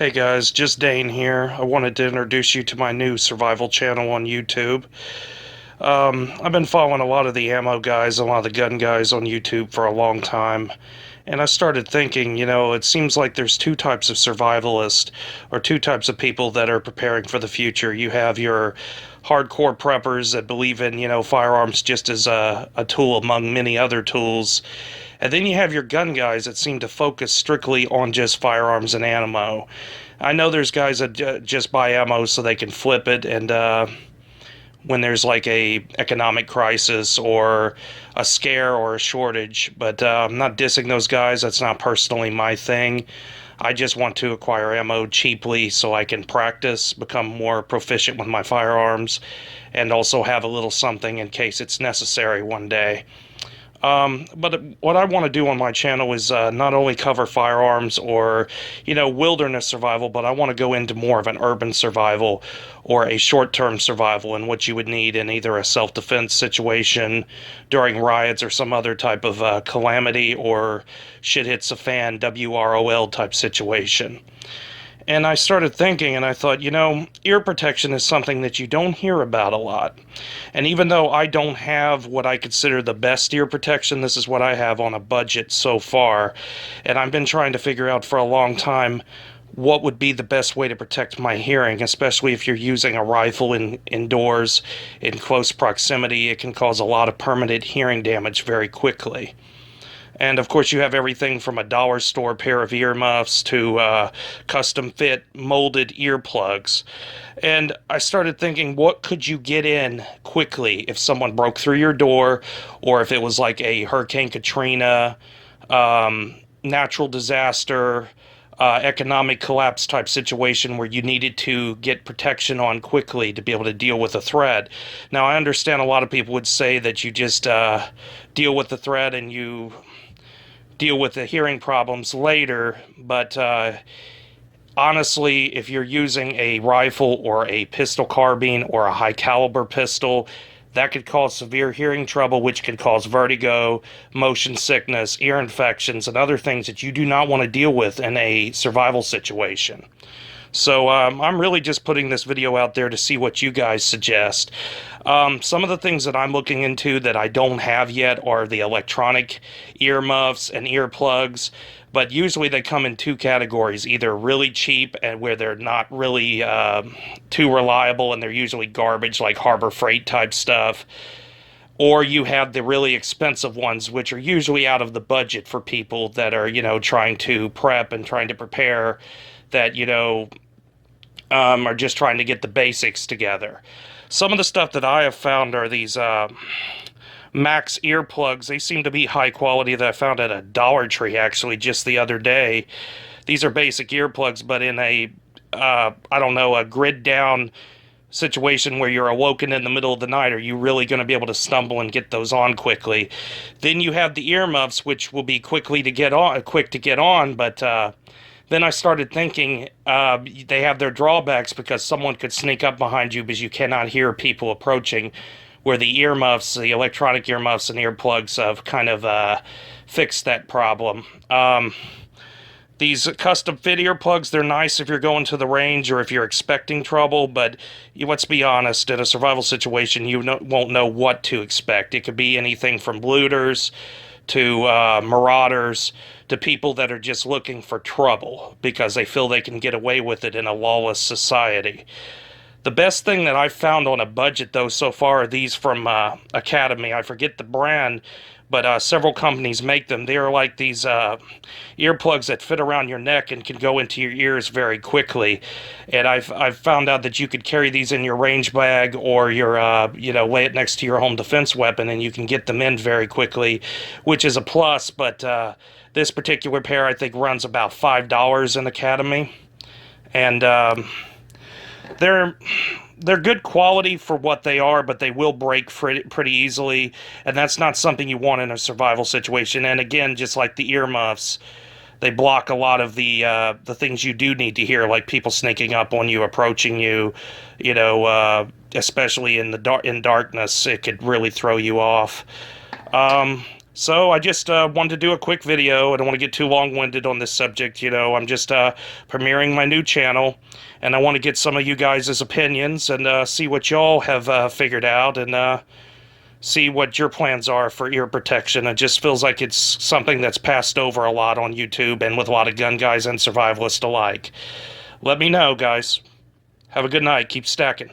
Hey guys, just Dane here. I wanted to introduce you to my new survival channel on YouTube. I've been following a lot of the ammo guys, a lot of the gun guys on YouTube for a long time. And I started thinking, it seems like there's two types of survivalists, or two types of people that are preparing for the future. You have your hardcore preppers that believe in, firearms just as a tool among many other tools. And then you have your gun guys that seem to focus strictly on just firearms and ammo. I know there's guys that just buy ammo so they can flip it, and when there's like a economic crisis or a scare or a shortage. But I'm not dissing those guys. That's not personally my thing. I just want to acquire ammo cheaply so I can practice, become more proficient with my firearms, and also have a little something in case it's necessary one day. But what I want to do on my channel is not only cover firearms or, wilderness survival, but I want to go into more of an urban survival or a short-term survival and what you would need in either a self-defense situation during riots or some other type of calamity or shit hits a fan, WROL type situation. And I started thinking, and I thought, ear protection is something that you don't hear about a lot. And even though I don't have what I consider the best ear protection, this is what I have on a budget so far. And I've been trying to figure out for a long time what would be the best way to protect my hearing, especially if you're using a rifle indoors in close proximity. It can cause a lot of permanent hearing damage very quickly. And of course, you have everything from a dollar store pair of earmuffs to custom fit molded earplugs. And I started thinking, what could you get in quickly if someone broke through your door, or if it was like a Hurricane Katrina, natural disaster, economic collapse type situation where you needed to get protection on quickly to be able to deal with a threat. Now, I understand a lot of people would say that you just deal with the threat and you deal with the hearing problems later, but honestly, if you're using a rifle or a pistol carbine or a high caliber pistol, that could cause severe hearing trouble, which could cause vertigo, motion sickness, ear infections, and other things that you do not want to deal with in a survival situation. So I'm really just putting this video out there to see what you guys suggest. Some of the things that I'm looking into that I don't have yet are the electronic earmuffs and earplugs, but usually they come in two categories, either really cheap and where they're not really too reliable and they're usually garbage like Harbor Freight type stuff, or you have the really expensive ones, which are usually out of the budget for people that are, trying to prep and trying to prepare, that, are just trying to get the basics together. Some of the stuff that I have found are these Max earplugs. They seem to be high quality, that I found at a Dollar Tree actually just the other day. These are basic earplugs, but in a, a grid down situation where you're awoken in the middle of the night, are you really going to be able to stumble and get those on quickly? Then you have the earmuffs, which will be quick to get on, but then I started thinking they have their drawbacks because someone could sneak up behind you because you cannot hear people approaching, where the earmuffs, the electronic earmuffs and earplugs have kind of fixed that problem. These custom fit earplugs, they're nice if you're going to the range or if you're expecting trouble, but let's be honest, in a survival situation, you won't know what to expect. It could be anything from looters to marauders to people that are just looking for trouble because they feel they can get away with it in a lawless society. The best thing that I've found on a budget, though, so far are these from Academy. I forget the brand, but several companies make them. They are like these earplugs that fit around your neck and can go into your ears very quickly. And I've found out that you could carry these in your range bag or your lay it next to your home defense weapon, and you can get them in very quickly, which is a plus. But this particular pair, I think, runs about $5 in Academy, and they're good quality for what they are, but they will break pretty easily, and that's not something you want in a survival situation. And again, just like the earmuffs, they block a lot of the things you do need to hear, like people sneaking up on you, approaching you, especially in darkness. It could really throw you off. So I just wanted to do a quick video. I don't want to get too long-winded on this subject. I'm just premiering my new channel, and I want to get some of you guys' opinions and see what y'all have figured out, and see what your plans are for ear protection. It just feels like it's something that's passed over a lot on YouTube and with a lot of gun guys and survivalists alike. Let me know, guys. Have a good night. Keep stacking.